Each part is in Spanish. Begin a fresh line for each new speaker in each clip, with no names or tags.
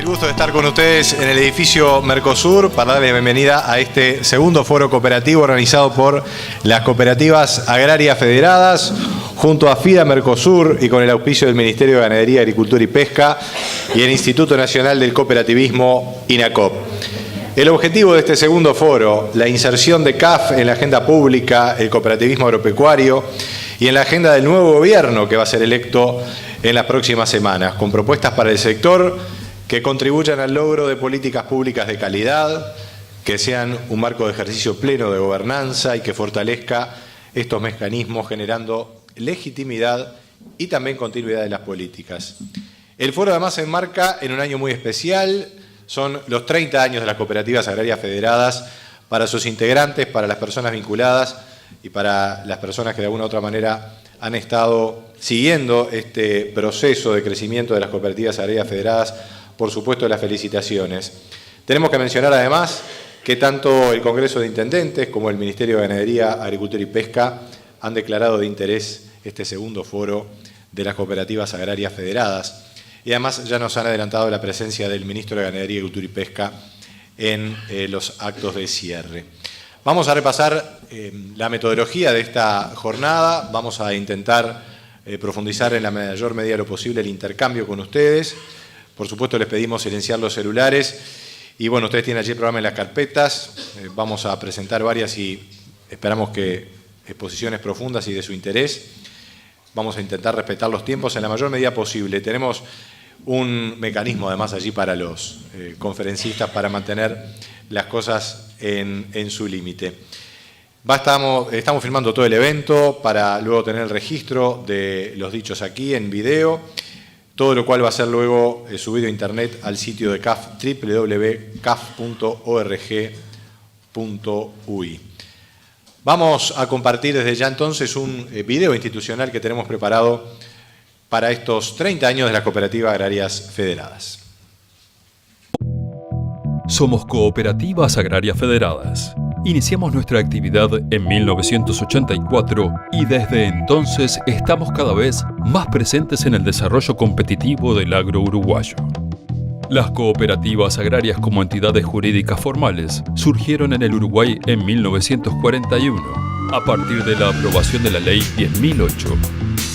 El gusto de estar con ustedes en el edificio Mercosur para darle la bienvenida a este segundo foro cooperativo organizado por las cooperativas agrarias federadas junto a FIDA Mercosur y con el auspicio del Ministerio de Ganadería, Agricultura y Pesca y el Instituto Nacional del Cooperativismo, INACOP. El objetivo de este segundo foro, la inserción de CAF en la agenda pública, el cooperativismo agropecuario y en la agenda del nuevo gobierno que va a ser electo en las próximas semanas, con propuestas para el sector que contribuyan al logro de políticas públicas de calidad, que sean un marco de ejercicio pleno de gobernanza y que fortalezca estos mecanismos generando legitimidad y también continuidad de las políticas. El foro además se enmarca en un año muy especial, son los 30 años de las cooperativas agrarias federadas para sus integrantes, para las personas vinculadas y para las personas que de alguna u otra manera han estado siguiendo este proceso de crecimiento de las cooperativas agrarias federadas. Por supuesto, las felicitaciones. Tenemos que mencionar además que tanto el Congreso de Intendentes como el Ministerio de Ganadería, Agricultura y Pesca han declarado de interés este segundo foro de las cooperativas agrarias federadas. Y además ya nos han adelantado la presencia del Ministro de Ganadería, Agricultura y Pesca en los actos de cierre. Vamos a repasar la metodología de esta jornada. Vamos a intentar profundizar en la mayor medida de lo posible el intercambio con ustedes. Por supuesto, les pedimos silenciar los celulares. Y bueno, ustedes tienen allí el programa en las carpetas. Vamos a presentar varias y esperamos que exposiciones profundas y de su interés. Vamos a intentar respetar los tiempos en la mayor medida posible. Tenemos un mecanismo además allí para los conferencistas para mantener las cosas en su límite. Estamos filmando todo el evento para luego tener el registro de los dichos aquí en video. Todo lo cual va a ser luego subido a internet al sitio de CAF, www.caf.org.uy. Vamos a compartir desde ya entonces un video institucional que tenemos preparado para estos 30 años de las cooperativas agrarias federadas.
Somos Cooperativas Agrarias Federadas. Iniciamos nuestra actividad en 1984 y desde entonces estamos cada vez más presentes en el desarrollo competitivo del agro uruguayo. Las cooperativas agrarias como entidades jurídicas formales surgieron en el Uruguay en 1941, a partir de la aprobación de la Ley 10.008.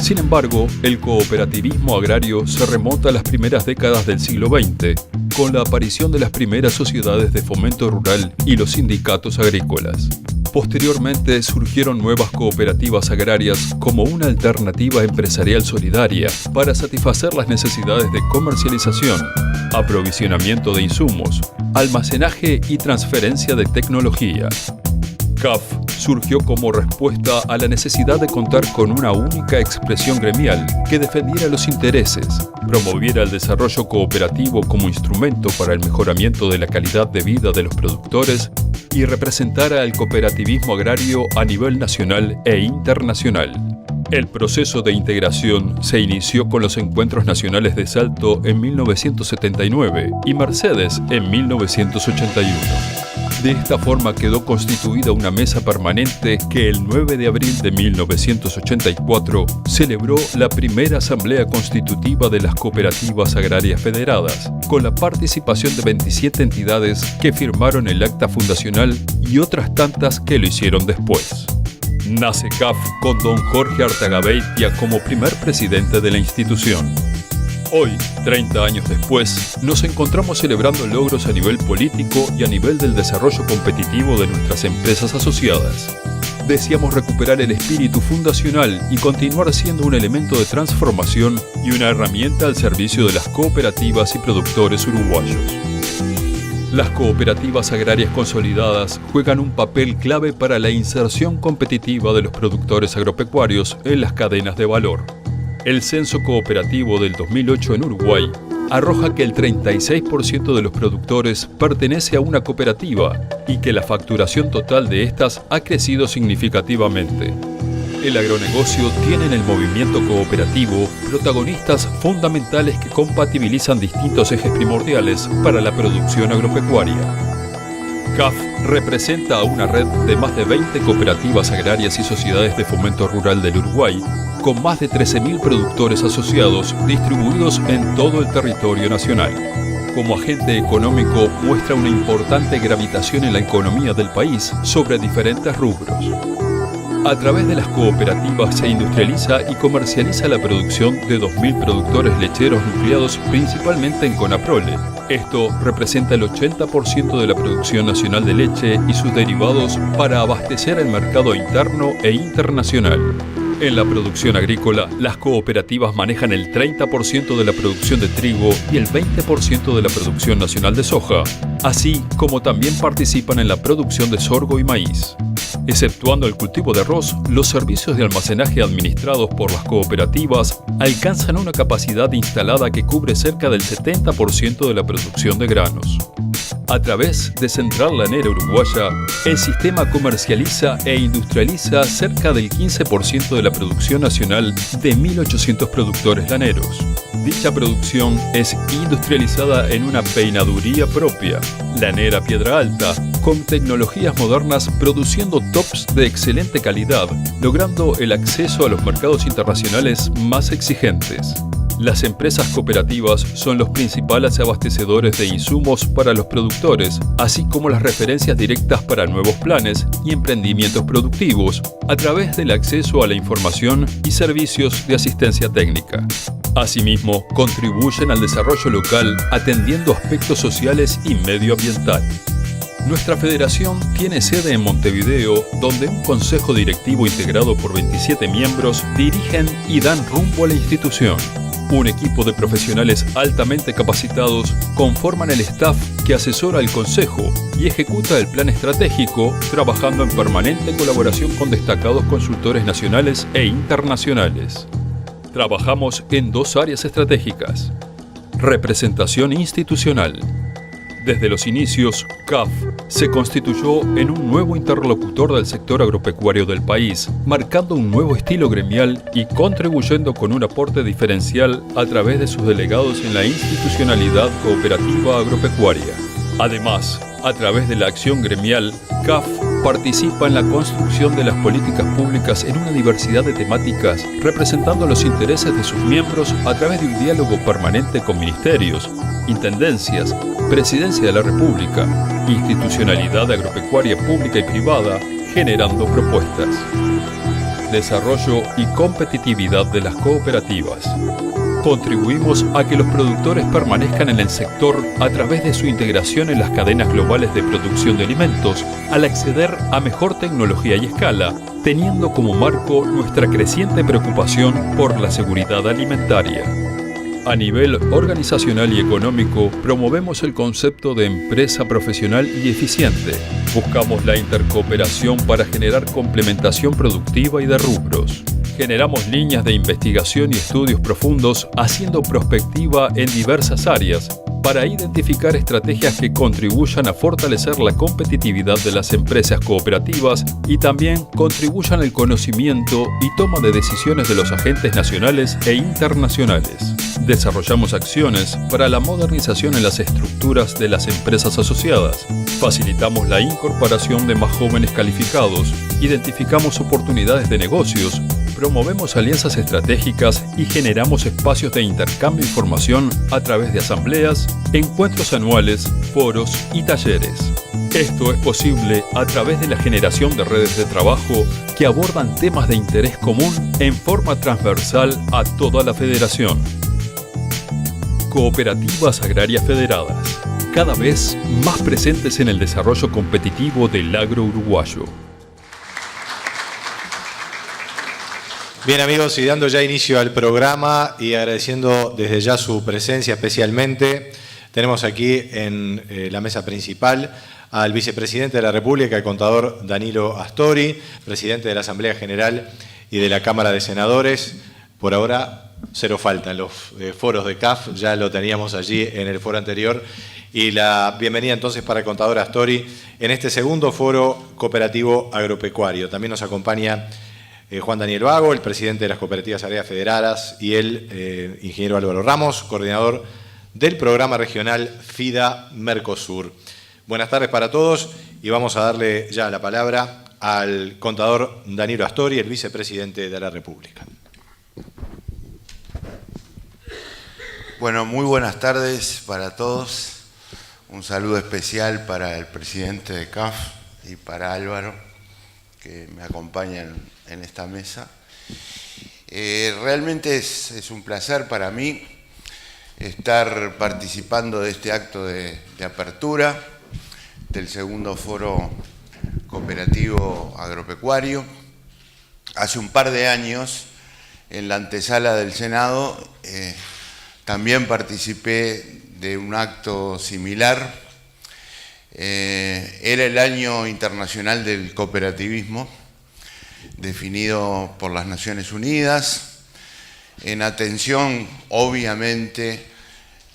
Sin embargo, el cooperativismo agrario se remonta a las primeras décadas del siglo XX, con la aparición de las primeras sociedades de fomento rural y los sindicatos agrícolas. Posteriormente surgieron nuevas cooperativas agrarias como una alternativa empresarial solidaria para satisfacer las necesidades de comercialización, aprovisionamiento de insumos, almacenaje y transferencia de tecnología. CAF surgió como respuesta a la necesidad de contar con una única expresión gremial que defendiera los intereses, promoviera el desarrollo cooperativo como instrumento para el mejoramiento de la calidad de vida de los productores y representara al cooperativismo agrario a nivel nacional e internacional. El proceso de integración se inició con los Encuentros Nacionales de Salto en 1979 y Mercedes en 1981. De esta forma quedó constituida una mesa permanente que el 9 de abril de 1984 celebró la primera Asamblea Constitutiva de las Cooperativas Agrarias Federadas, con la participación de 27 entidades que firmaron el acta fundacional y otras tantas que lo hicieron después. Nace CAF con don Jorge Artagabeitia como primer presidente de la institución. Hoy, 30 años después, nos encontramos celebrando logros a nivel político y a nivel del desarrollo competitivo de nuestras empresas asociadas. Deseamos recuperar el espíritu fundacional y continuar siendo un elemento de transformación y una herramienta al servicio de las cooperativas y productores uruguayos. Las cooperativas agrarias consolidadas juegan un papel clave para la inserción competitiva de los productores agropecuarios en las cadenas de valor. El censo cooperativo del 2008 en Uruguay arroja que el 36% de los productores pertenece a una cooperativa y que la facturación total de estas ha crecido significativamente. El agronegocio tiene en el movimiento cooperativo protagonistas fundamentales que compatibilizan distintos ejes primordiales para la producción agropecuaria. CAF representa a una red de más de 20 cooperativas agrarias y sociedades de fomento rural del Uruguay, con más de 13.000 productores asociados distribuidos en todo el territorio nacional. como agente económico muestra una importante gravitación en la economía del país sobre diferentes rubros. A través de las cooperativas se industrializa y comercializa la producción de 2.000 productores lecheros nucleados principalmente en Conaprole. Esto representa el 80% de la producción nacional de leche y sus derivados para abastecer el mercado interno e internacional. En la producción agrícola, las cooperativas manejan el 30% de la producción de trigo y el 20% de la producción nacional de soja, así como también participan en la producción de sorgo y maíz. Exceptuando el cultivo de arroz, los servicios de almacenaje administrados por las cooperativas alcanzan una capacidad instalada que cubre cerca del 70% de la producción de granos. A través de Central Lanera Uruguaya, el sistema comercializa e industrializa cerca del 15% de la producción nacional de 1.800 productores laneros. Dicha producción es industrializada en una peinaduría propia, Lanera Piedra Alta, con tecnologías modernas produciendo tops de excelente calidad, logrando el acceso a los mercados internacionales más exigentes. Las empresas cooperativas son los principales abastecedores de insumos para los productores, así como las referencias directas para nuevos planes y emprendimientos productivos, a través del acceso a la información y servicios de asistencia técnica. Asimismo, contribuyen al desarrollo local atendiendo aspectos sociales y medioambiental. Nuestra federación tiene sede en Montevideo, donde un consejo directivo integrado por 27 miembros dirigen y dan rumbo a la institución. Un equipo de profesionales altamente capacitados conforman el staff que asesora al Consejo y ejecuta el plan estratégico, trabajando en permanente colaboración con destacados consultores nacionales e internacionales. Trabajamos en 2 áreas estratégicas. Representación institucional. Desde los inicios, CAF se constituyó en un nuevo interlocutor del sector agropecuario del país, marcando un nuevo estilo gremial y contribuyendo con un aporte diferencial a través de sus delegados en la institucionalidad cooperativa agropecuaria. Además, a través de la acción gremial, CAF participa en la construcción de las políticas públicas en una diversidad de temáticas, representando los intereses de sus miembros a través de un diálogo permanente con ministerios, intendencias, Presidencia de la República, institucionalidad agropecuaria pública y privada, generando propuestas. Desarrollo y competitividad de las cooperativas. Contribuimos a que los productores permanezcan en el sector a través de su integración en las cadenas globales de producción de alimentos, al acceder a mejor tecnología y escala, teniendo como marco nuestra creciente preocupación por la seguridad alimentaria. A nivel organizacional y económico, promovemos el concepto de empresa profesional y eficiente. Buscamos la intercooperación para generar complementación productiva y de rubros. Generamos líneas de investigación y estudios profundos, haciendo prospectiva en diversas áreas, para identificar estrategias que contribuyan a fortalecer la competitividad de las empresas cooperativas y también contribuyan al conocimiento y toma de decisiones de los agentes nacionales e internacionales. Desarrollamos acciones para la modernización en las estructuras de las empresas asociadas. Facilitamos la incorporación de más jóvenes calificados, identificamos oportunidades de negocios, promovemos alianzas estratégicas y generamos espacios de intercambio de información a través de asambleas, encuentros anuales, foros y talleres. Esto es posible a través de la generación de redes de trabajo que abordan temas de interés común en forma transversal a toda la federación. Cooperativas Agrarias Federadas, cada vez más presentes en el desarrollo competitivo del agro uruguayo.
Bien amigos, y dando ya inicio al programa y agradeciendo desde ya su presencia especialmente, tenemos aquí en la mesa principal al vicepresidente de la República, el contador Danilo Astori, presidente de la Asamblea General y de la Cámara de Senadores. Por ahora, cero falta en los foros de CAF, ya lo teníamos allí en el foro anterior. Y la bienvenida entonces para el contador Astori en este segundo foro cooperativo agropecuario. También nos acompaña Juan Daniel Vago, el presidente de las Cooperativas Agrarias Federadas, y el ingeniero Álvaro Ramos, coordinador del programa regional FIDA Mercosur. Buenas tardes para todos y vamos a darle ya la palabra al contador Danilo Astori, el vicepresidente de la República.
Bueno, muy buenas tardes para todos. Un saludo especial para el presidente de CAF y para Álvaro, que me acompañan en esta mesa. Realmente es un placer para mí estar participando de este acto de apertura del segundo foro cooperativo agropecuario. Hace un par de años, en la antesala del Senado, también participé de un acto similar. Era el Año Internacional del Cooperativismo, definido por las Naciones Unidas, en atención, obviamente,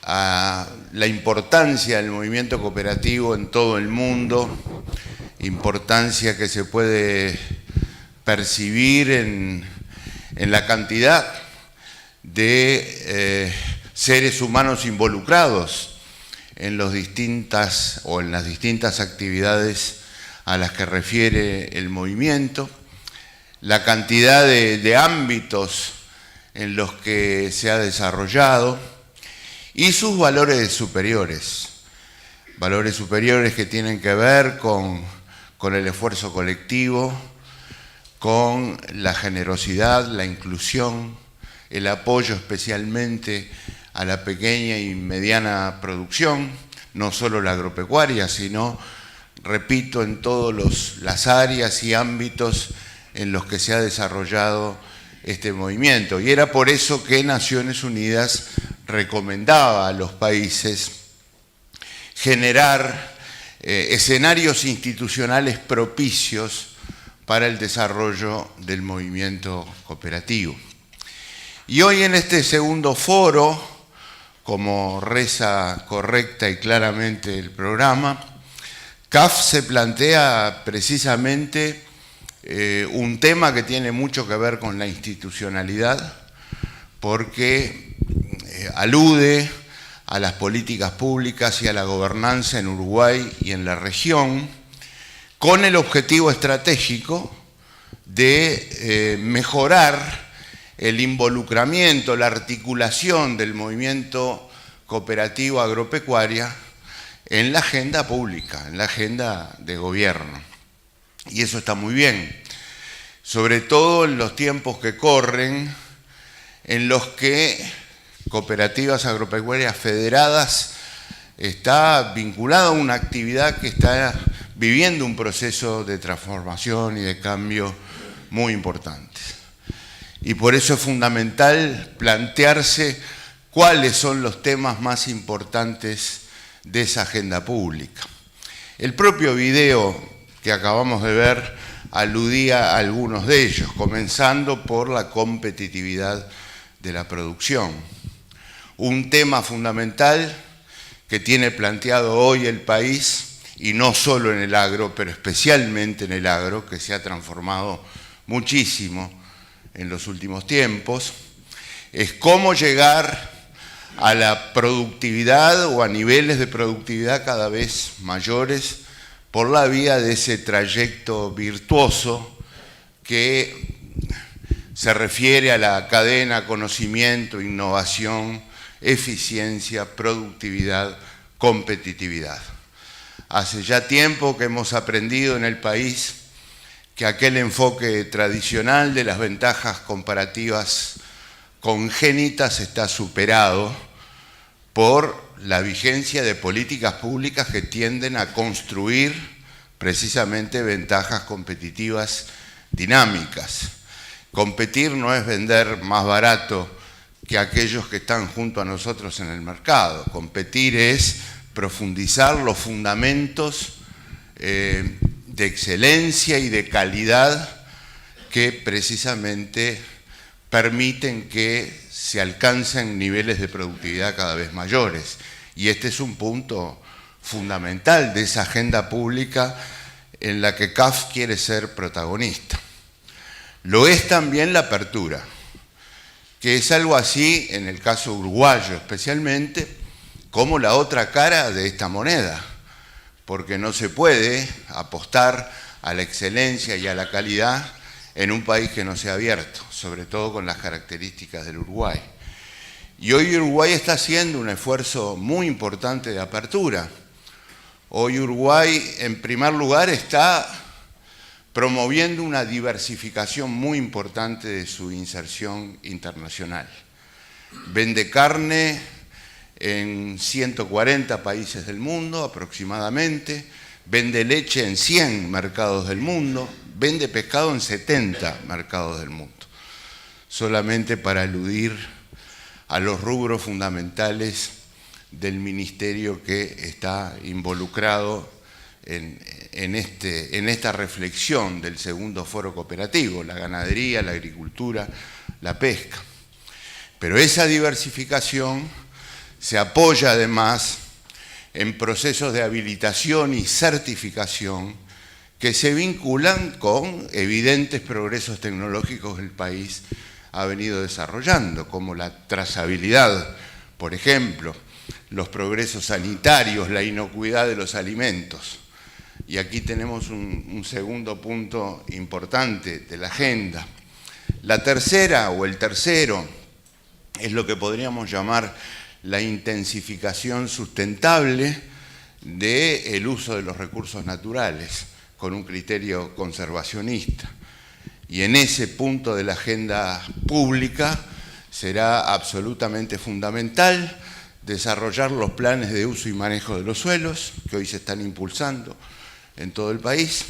a la importancia del movimiento cooperativo en todo el mundo, importancia que se puede percibir en la cantidad de seres humanos involucrados en las distintas actividades a las que refiere el movimiento, la cantidad de ámbitos en los que se ha desarrollado y sus valores superiores que tienen que ver con el esfuerzo colectivo, con la generosidad, la inclusión, el apoyo especialmente a la pequeña y mediana producción, no solo la agropecuaria, sino, repito, en todas las áreas y ámbitos en los que se ha desarrollado este movimiento. Y era por eso que Naciones Unidas recomendaba a los países generar escenarios institucionales propicios para el desarrollo del movimiento cooperativo. Y hoy en este segundo foro, como reza correcta y claramente el programa, CAF se plantea precisamente un tema que tiene mucho que ver con la institucionalidad, porque alude a las políticas públicas y a la gobernanza en Uruguay y en la región, con el objetivo estratégico de mejorar el involucramiento, la articulación del movimiento cooperativo agropecuaria en la agenda pública, en la agenda de gobierno. Y eso está muy bien, sobre todo en los tiempos que corren, en los que cooperativas agropecuarias federadas está vinculada a una actividad que está viviendo un proceso de transformación y de cambio muy importante. Y por eso es fundamental plantearse cuáles son los temas más importantes de esa agenda pública. El propio video que acabamos de ver aludía a algunos de ellos, comenzando por la competitividad de la producción. Un tema fundamental que tiene planteado hoy el país, y no solo en el agro, pero especialmente en el agro, que se ha transformado muchísimo en los últimos tiempos, es cómo llegar a la productividad o a niveles de productividad cada vez mayores por la vía de ese trayecto virtuoso que se refiere a la cadena conocimiento, innovación, eficiencia, productividad, competitividad. Hace ya tiempo que hemos aprendido en el país que aquel enfoque tradicional de las ventajas comparativas congénitas está superado por la vigencia de políticas públicas que tienden a construir precisamente ventajas competitivas dinámicas. Competir no es vender más barato que aquellos que están junto a nosotros en el mercado. Competir es profundizar los fundamentos de excelencia y de calidad que precisamente permiten que se alcancen niveles de productividad cada vez mayores. Y este es un punto fundamental de esa agenda pública en la que CAF quiere ser protagonista. Lo es también la apertura, que es algo así, en el caso uruguayo especialmente, como la otra cara de esta moneda, porque no se puede apostar a la excelencia y a la calidad en un país que no sea abierto, sobre todo con las características del Uruguay. Y hoy Uruguay está haciendo un esfuerzo muy importante de apertura. Hoy Uruguay, en primer lugar, está promoviendo una diversificación muy importante de su inserción internacional. Vende carne en 140 países del mundo aproximadamente, vende leche en 100 mercados del mundo, vende pescado en 70 mercados del mundo, solamente para eludir a los rubros fundamentales del ministerio que está involucrado en esta reflexión del segundo foro cooperativo, la ganadería, la agricultura, la pesca. Pero esa diversificación se apoya además en procesos de habilitación y certificación que se vinculan con evidentes progresos tecnológicos que el país ha venido desarrollando, como la trazabilidad, por ejemplo, los progresos sanitarios, la inocuidad de los alimentos. Y aquí tenemos un segundo punto importante de la agenda. La tercera o el tercero es lo que podríamos llamar la intensificación sustentable del uso de los recursos naturales, con un criterio conservacionista. Y en ese punto de la agenda pública será absolutamente fundamental desarrollar los planes de uso y manejo de los suelos, que hoy se están impulsando en todo el país,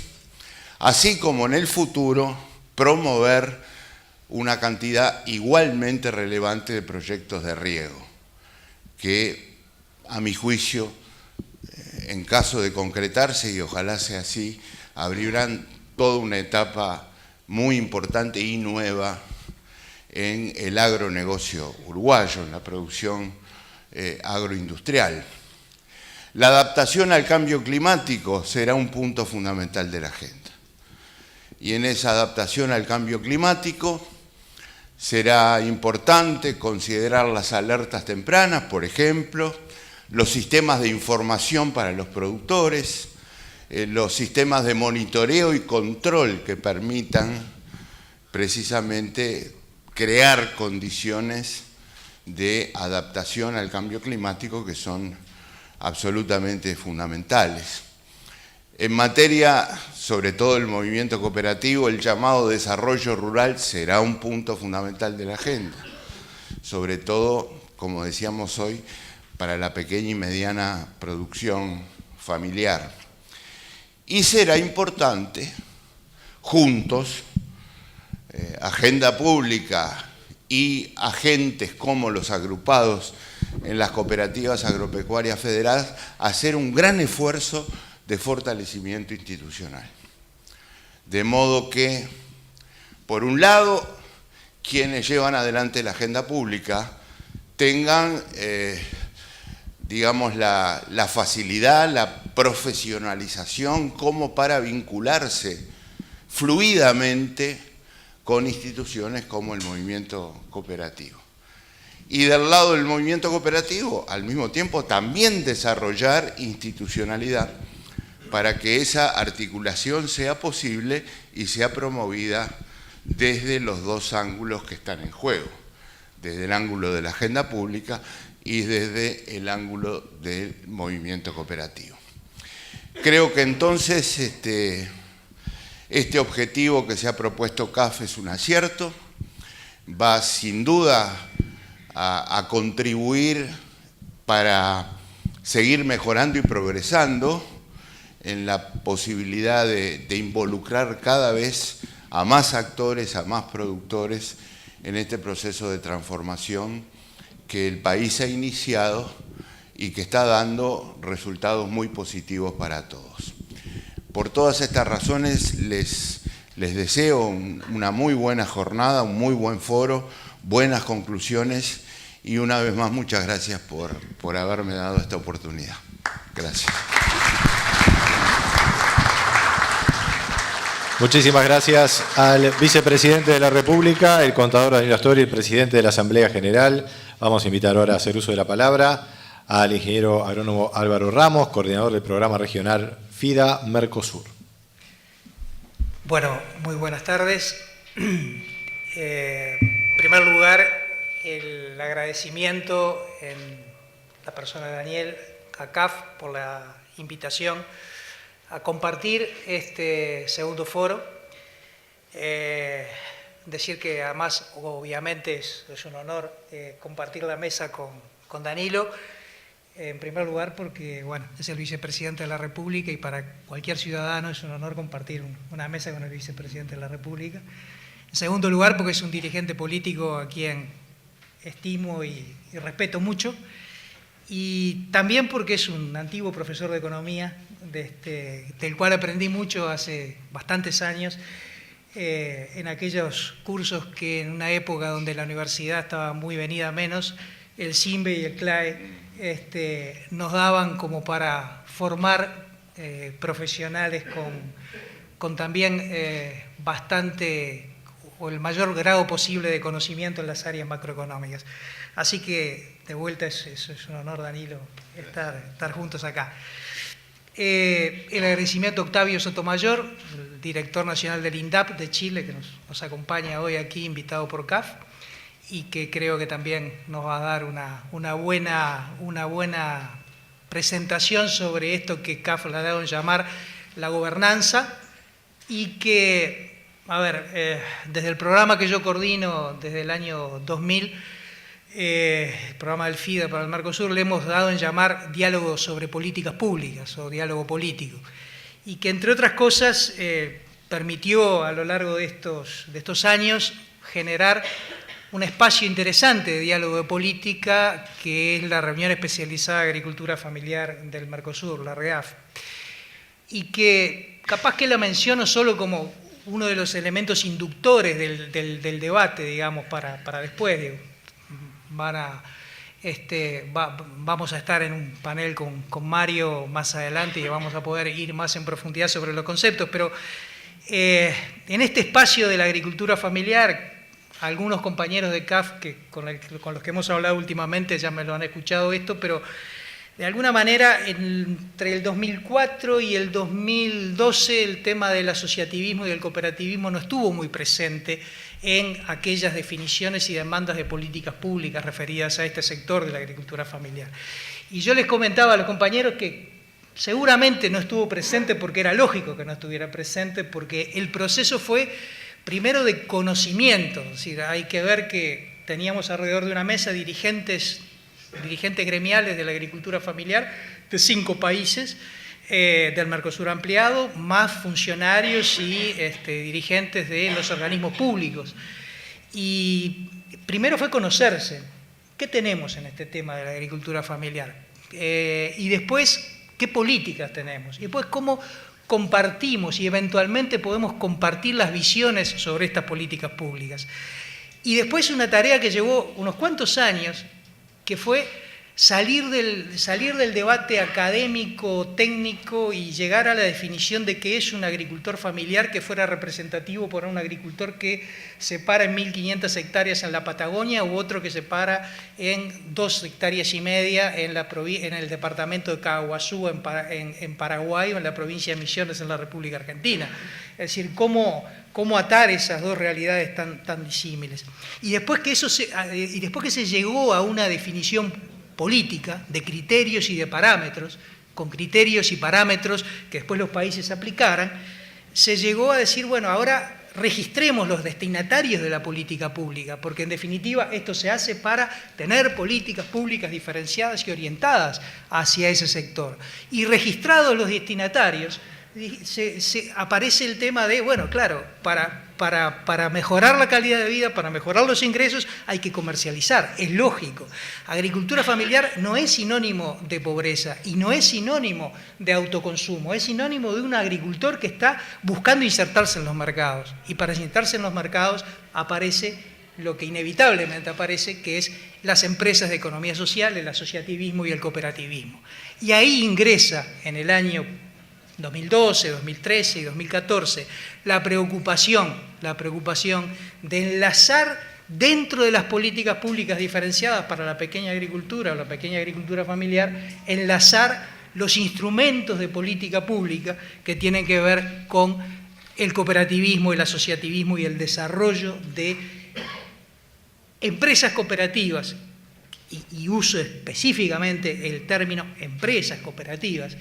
así como en el futuro promover una cantidad igualmente relevante de proyectos de riego, que a mi juicio, en caso de concretarse, y ojalá sea así, abrirán toda una etapa muy importante y nueva en el agronegocio uruguayo, en la producción agroindustrial. La adaptación al cambio climático será un punto fundamental de la agenda. Y en esa adaptación al cambio climático será importante considerar las alertas tempranas, por ejemplo, los sistemas de información para los productores, los sistemas de monitoreo y control que permitan precisamente crear condiciones de adaptación al cambio climático que son absolutamente fundamentales. En materia, sobre todo el movimiento cooperativo, el llamado desarrollo rural será un punto fundamental de la agenda, sobre todo, como decíamos hoy, para la pequeña y mediana producción familiar. Y será importante, juntos, agenda pública y agentes como los agrupados en las cooperativas agropecuarias federadas, hacer un gran esfuerzo de fortalecimiento institucional. De modo que, por un lado, quienes llevan adelante la agenda pública tengan, digamos, la facilidad, la profesionalización como para vincularse fluidamente con instituciones como el movimiento cooperativo. Y del lado del movimiento cooperativo, al mismo tiempo, también desarrollar institucionalidad para que esa articulación sea posible y sea promovida desde los dos ángulos que están en juego, desde el ángulo de la agenda pública y desde el ángulo del movimiento cooperativo. Creo que entonces este objetivo que se ha propuesto CAF es un acierto, va sin duda a contribuir para seguir mejorando y progresando en la posibilidad de involucrar cada vez a más actores, a más productores en este proceso de transformación que el país ha iniciado y que está dando resultados muy positivos para todos. Por todas estas razones les deseo una muy buena jornada, un muy buen foro, buenas conclusiones y una vez más muchas gracias por haberme dado esta oportunidad. Gracias.
Muchísimas gracias al vicepresidente de la República, el contador Danilo Astori, el presidente de la Asamblea General. Vamos a invitar ahora a hacer uso de la palabra al ingeniero agrónomo Álvaro Ramos, coordinador del programa regional FIDA Mercosur.
Bueno, muy buenas tardes. En primer lugar, el agradecimiento en la persona de Daniel a CAF por la invitación a compartir este segundo foro. Decir que además, obviamente, es un honor compartir la mesa con Danilo. En primer lugar, porque bueno, es el vicepresidente de la República y para cualquier ciudadano es un honor compartir una mesa con el vicepresidente de la República. En segundo lugar, porque es un dirigente político a quien estimo y respeto mucho. Y también porque es un antiguo profesor de economía, del cual aprendí mucho hace bastantes años, en aquellos cursos que en una época donde la universidad estaba muy venida menos, el CIMBE y el CLAE nos daban como para formar profesionales con también bastante o el mayor grado posible de conocimiento en las áreas macroeconómicas. Así que de vuelta es un honor, Danilo, estar juntos acá. El agradecimiento a Octavio Sotomayor, el director nacional del INDAP de Chile, que nos acompaña hoy aquí, invitado por CAF, y que creo que también nos va a dar una buena presentación sobre esto que CAF le ha dado en llamar la gobernanza, y que, a ver, desde el programa que yo coordino desde el año 2000, el programa del FIDE para el Mercosur, le hemos dado en llamar diálogo sobre políticas públicas o diálogo político, y que entre otras cosas permitió a lo largo de estos años generar un espacio interesante de diálogo de política, que es la Reunión Especializada de Agricultura Familiar del Mercosur, la REAF, y que capaz que la menciono solo como uno de los elementos inductores del debate, digamos, para después. Digo, vamos a estar en un panel con Mario más adelante y vamos a poder ir más en profundidad sobre los conceptos, pero en este espacio de la agricultura familiar, algunos compañeros de CAF con los que hemos hablado últimamente ya me lo han escuchado esto, pero de alguna manera entre el 2004 y el 2012 el tema del asociativismo y del cooperativismo no estuvo muy presente en aquellas definiciones y demandas de políticas públicas referidas a este sector de la agricultura familiar. Y yo les comentaba a los compañeros que seguramente no estuvo presente porque era lógico que no estuviera presente, porque el proceso fue primero de conocimiento. Es decir, hay que ver que teníamos alrededor de una mesa dirigentes gremiales de la agricultura familiar de 5 países del Mercosur ampliado, más funcionarios y dirigentes de los organismos públicos. Y primero fue conocerse qué tenemos en este tema de la agricultura familiar, y después qué políticas tenemos, y después cómo compartimos y eventualmente podemos compartir las visiones sobre estas políticas públicas. Y después una tarea que llevó unos cuantos años, que fue salir del debate académico, técnico, y llegar a la definición de qué es un agricultor familiar que fuera representativo por un agricultor que se para en 1.500 hectáreas en la Patagonia u otro que se para en 2,5 hectáreas en el departamento de Caguazú en Paraguay, o en la provincia de Misiones en la República Argentina. Es decir, cómo atar esas dos realidades tan disímiles. Y después que se llegó a una definición política de criterios y de parámetros, con criterios y parámetros que después los países aplicaran, se llegó a decir, bueno, ahora registremos los destinatarios de la política pública, porque en definitiva esto se hace para tener políticas públicas diferenciadas y orientadas hacia ese sector. Y registrados los destinatarios, aparece el tema de, bueno, claro, para mejorar la calidad de vida, para mejorar los ingresos, hay que comercializar, es lógico. Agricultura familiar no es sinónimo de pobreza y no es sinónimo de autoconsumo, es sinónimo de un agricultor que está buscando insertarse en los mercados. Y para insertarse en los mercados aparece lo que inevitablemente aparece, que es las empresas de economía social, el asociativismo y el cooperativismo. Y ahí ingresa en el año 2012, 2013 y 2014, la preocupación de enlazar dentro de las políticas públicas diferenciadas para la pequeña agricultura o la pequeña agricultura familiar, enlazar los instrumentos de política pública que tienen que ver con el cooperativismo, el asociativismo y el desarrollo de empresas cooperativas, y uso específicamente el término empresas cooperativas,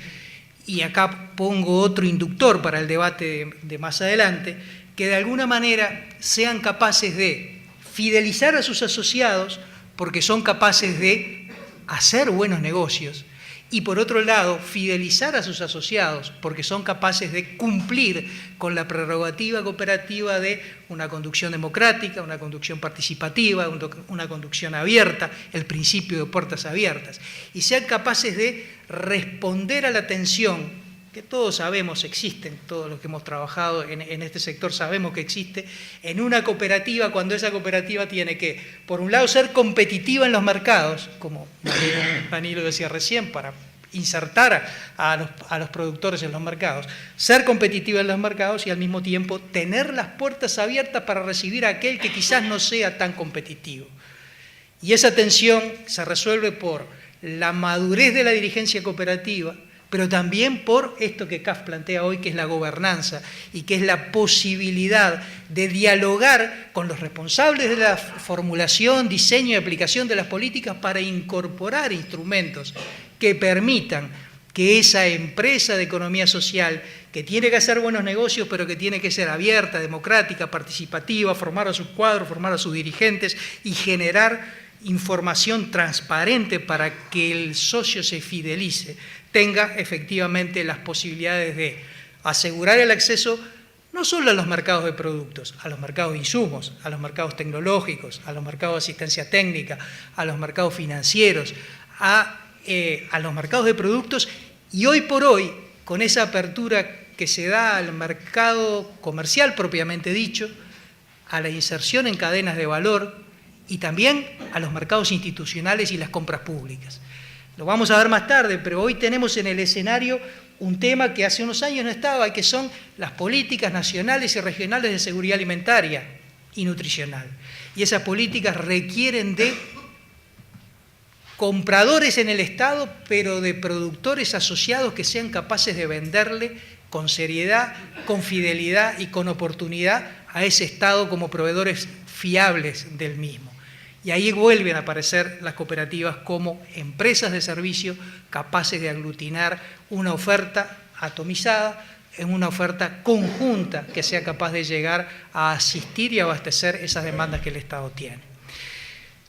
y acá pongo otro inductor para el debate de más adelante, que de alguna manera sean capaces de fidelizar a sus asociados porque son capaces de hacer buenos negocios, y por otro lado, fidelizar a sus asociados porque son capaces de cumplir con la prerrogativa cooperativa de una conducción democrática, una conducción participativa, una conducción abierta, el principio de puertas abiertas, y sean capaces de responder a la tensión que todos sabemos existen, todos los que hemos trabajado en este sector sabemos que existe, en una cooperativa, cuando esa cooperativa tiene que, por un lado, ser competitiva en los mercados, como Danilo decía recién, para insertar a los productores en los mercados, ser competitiva en los mercados y al mismo tiempo tener las puertas abiertas para recibir a aquel que quizás no sea tan competitivo. Y esa tensión se resuelve por la madurez de la dirigencia cooperativa, pero también por esto que CAF plantea hoy, que es la gobernanza y que es la posibilidad de dialogar con los responsables de la formulación, diseño y aplicación de las políticas para incorporar instrumentos que permitan que esa empresa de economía social, que tiene que hacer buenos negocios, pero que tiene que ser abierta, democrática, participativa, formar a sus cuadros, formar a sus dirigentes y generar información transparente para que el socio se fidelice, tenga efectivamente las posibilidades de asegurar el acceso no solo a los mercados de productos, a los mercados de insumos, a los mercados tecnológicos, a los mercados de asistencia técnica, a los mercados financieros, a los mercados de productos, y hoy por hoy, con esa apertura que se da al mercado comercial propiamente dicho, a la inserción en cadenas de valor y también a los mercados institucionales y las compras públicas. Lo vamos a ver más tarde, pero hoy tenemos en el escenario un tema que hace unos años no estaba, y que son las políticas nacionales y regionales de seguridad alimentaria y nutricional. Y esas políticas requieren de compradores en el Estado, pero de productores asociados que sean capaces de venderle con seriedad, con fidelidad y con oportunidad a ese Estado como proveedores fiables del mismo. Y ahí vuelven a aparecer las cooperativas como empresas de servicio capaces de aglutinar una oferta atomizada en una oferta conjunta que sea capaz de llegar a asistir y abastecer esas demandas que el Estado tiene.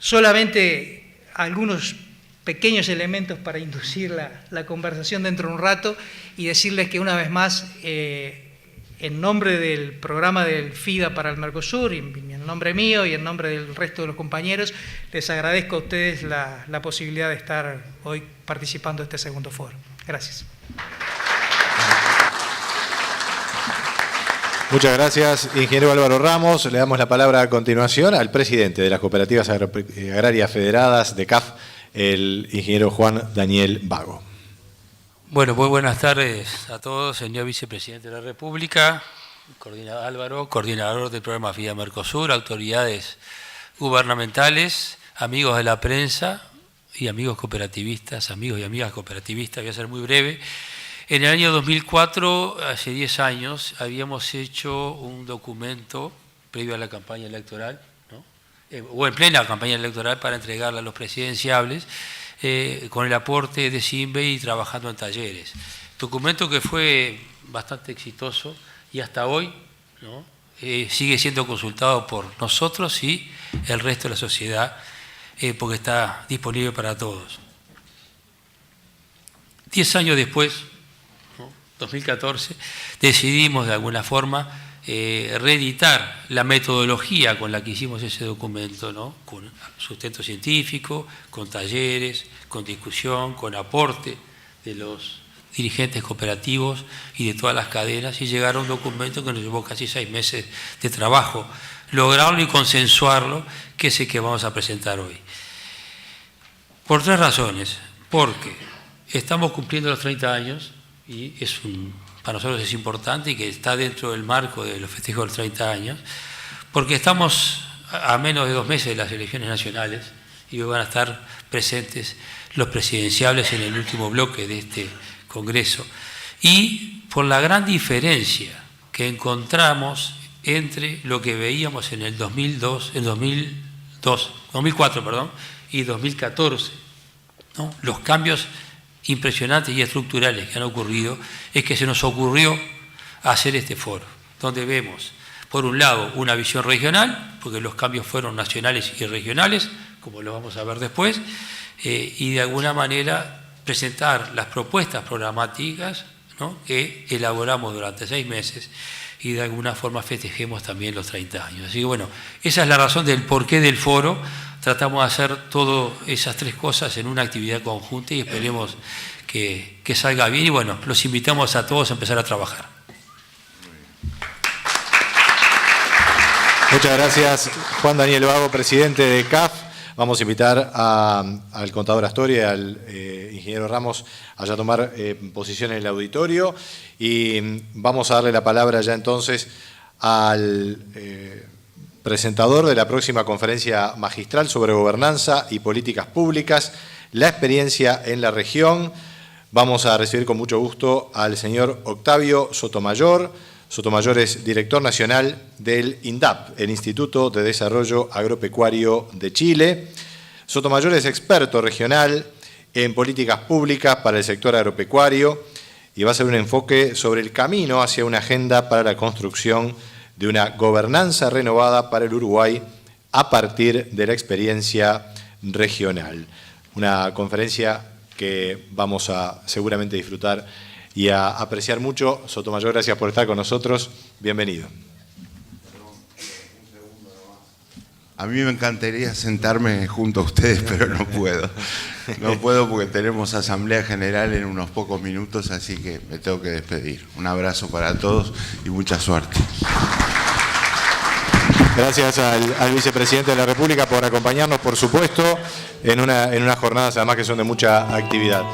Solamente algunos pequeños elementos para inducir la conversación dentro de un rato y decirles que una vez más, en nombre del programa del FIDA para el Mercosur, y en nombre mío y en nombre del resto de los compañeros, les agradezco a ustedes la posibilidad de estar hoy participando de este segundo foro. Gracias.
Muchas gracias, ingeniero Álvaro Ramos. Le damos la palabra a continuación al presidente de las Cooperativas Agrarias Federadas de CAF, el ingeniero Juan Daniel Vago.
Bueno, muy buenas tardes a todos, señor vicepresidente de la República, coordinador Álvaro, coordinador del programa FIDA Mercosur, autoridades gubernamentales, amigos de la prensa y amigos cooperativistas, amigos y amigas cooperativistas. Voy a ser muy breve. En el año 2004, hace 10 años, habíamos hecho un documento previo a la campaña electoral, ¿no? O en plena campaña electoral, para entregarla a los presidenciables, con el aporte de CIMBE y trabajando en talleres. Documento que fue bastante exitoso y hasta hoy, ¿no? Sigue siendo consultado por nosotros y el resto de la sociedad, porque está disponible para todos. 10 años después, ¿no? 2014, decidimos de alguna forma reeditar la metodología con la que hicimos ese documento, ¿no? Con sustento científico, con talleres, con discusión, con aporte de los dirigentes cooperativos y de todas las cadenas, y llegar a un documento que nos llevó casi 6 meses de trabajo, lograrlo y consensuarlo, que es el que vamos a presentar hoy. Por 3 razones. Porque estamos cumpliendo los 30 años y para nosotros es importante y que está dentro del marco de los festejos de los 30 años, porque estamos a menos de 2 meses de las elecciones nacionales y van a estar presentes los presidenciables en el último bloque de este Congreso, y por la gran diferencia que encontramos entre lo que veíamos en el 2002, en 2004, perdón, y 2014, ¿no? Los cambios impresionantes y estructurales que han ocurrido es que se nos ocurrió hacer este foro, donde vemos, por un lado, una visión regional, porque los cambios fueron nacionales y regionales, como lo vamos a ver después, y de alguna manera presentar las propuestas programáticas, ¿no?, que elaboramos durante 6 meses y de alguna forma festejemos también los 30 años. Así que bueno, esa es la razón del porqué del foro. Tratamos de hacer todas esas 3 cosas en una actividad conjunta y esperemos que salga bien y bueno, los invitamos a todos a empezar a trabajar.
Muchas gracias, Juan Daniel Vago, presidente de CAF. Vamos a invitar al contador Astori y al ingeniero Ramos a ya tomar posición en el auditorio y vamos a darle la palabra ya entonces al presentador de la próxima conferencia magistral sobre gobernanza y políticas públicas, la experiencia en la región. Vamos a recibir con mucho gusto al señor Octavio Sotomayor. Sotomayor es director nacional del INDAP, el Instituto de Desarrollo Agropecuario de Chile. Sotomayor es experto regional en políticas públicas para el sector agropecuario y va a hacer un enfoque sobre el camino hacia una agenda para la construcción de una gobernanza renovada para el Uruguay a partir de la experiencia regional. Una conferencia que vamos a seguramente disfrutar y a apreciar mucho. Sotomayor, gracias por estar con nosotros. Bienvenido.
A mí me encantaría sentarme junto a ustedes, pero no puedo. No puedo porque tenemos asamblea general en unos pocos minutos, así que me tengo que despedir. Un abrazo para todos y mucha suerte.
Gracias al vicepresidente de la República por acompañarnos, por supuesto, en unas jornadas además que son de mucha actividad.